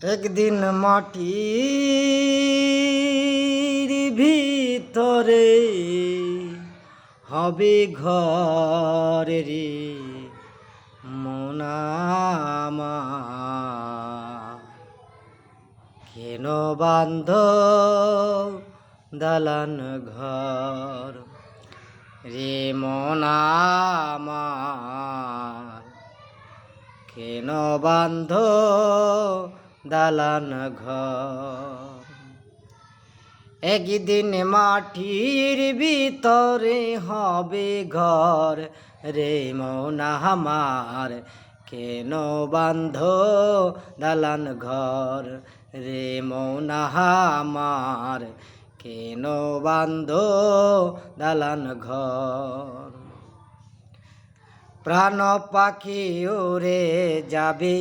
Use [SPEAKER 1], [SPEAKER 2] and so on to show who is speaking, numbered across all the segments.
[SPEAKER 1] একদিন মাটির ভিতরে হবে ঘর রে মন আমার। কেন বান্ধ দালান ঘর রে মন আমার? কেন বান্ধ দালান ঘর? একদিন মাটির ভিতরে হবে ঘর রে মন আমার। কেন বান্ধ দালান ঘর রে মন আমার? কেন বান্ধ দালান ঘর? প্রাণ পাখি উড়ে যাবে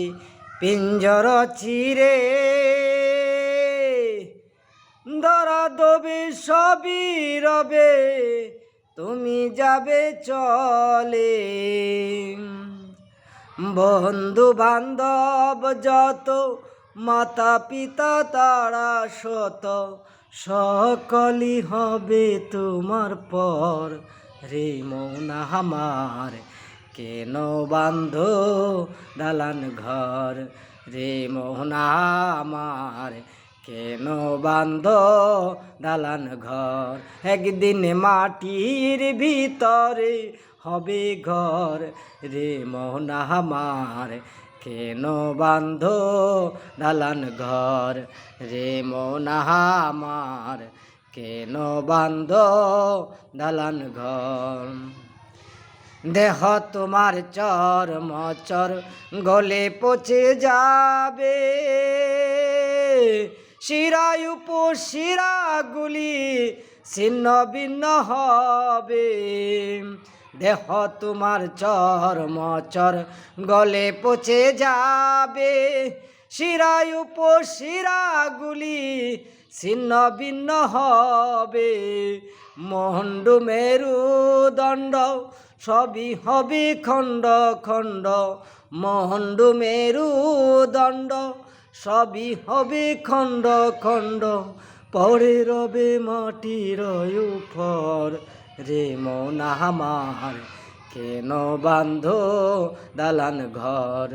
[SPEAKER 1] পিঞ্জর চিরে, ধরা দেবে সবই রবে তুমি যাবে চলে। বন্ধু বান্ধব যত মাতা পিতা তারা শত, সকলই হবে তোমার পর রে মন আমার। কেন বান্ধ দালান ঘর রে মন আমার? কেন বান্ধ দালান ঘর? একদিন মাটির ভিতরে হবে ঘর রে মন আমার। কেন বান্ধ দালান ঘর রে মন আমার? কেন বান্ধ দালান ঘর? দেহ তোমার চর্ম চর গলে পচে যাবে, শিরায় উপশিরাগুলি ছিন্ন ভিন্ন হবে। দেহ তোমার চর্ম চর গলে পচে যাবে, শিরায় উপশিরাগুলি ছিন্ন ভিন্ন হবে। মন্ড মেরুদণ্ড সবই হবে খণ্ড খণ্ড, মন্ড মেরুদণ্ড সবই হবে খণ্ড খণ্ড। পরে রবে মাটির উপর রে মন আমার। কেন বান্ধ দালান ঘর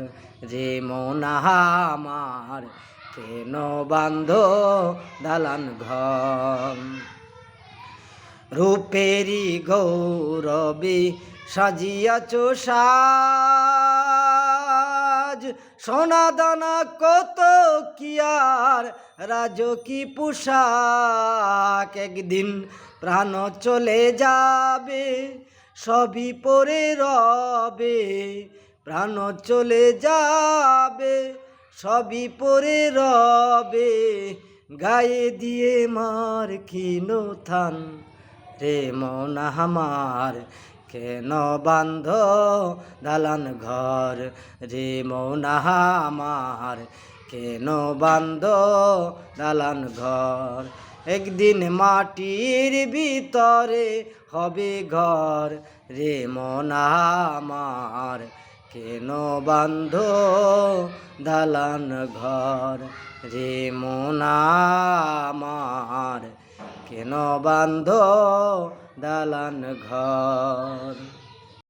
[SPEAKER 1] রে মন আমার? কেন বান্ধ দালান ঘর? রূপেরি গৌরবে সাজিয়াছ সাজ, সোনা দানা কত কি আর রাজকী পোশাক। একদিন প্রাণ চলে যাবে সবই পরে রবে, প্রাণ চলে যাবে সবই পরে রবে। গায়ে দিয়ে মার কিনো থান রে মন আমার? কেন বান্ধ দালান ঘর রে মন আমার? কেন বান্ধ দালান ঘর? একদিন মাটির ভিতরে হবে ঘর রে মন আমার। কেন বান্ধ দালান ঘর রে মন আমার? কেন বান্ধ দালান ঘর?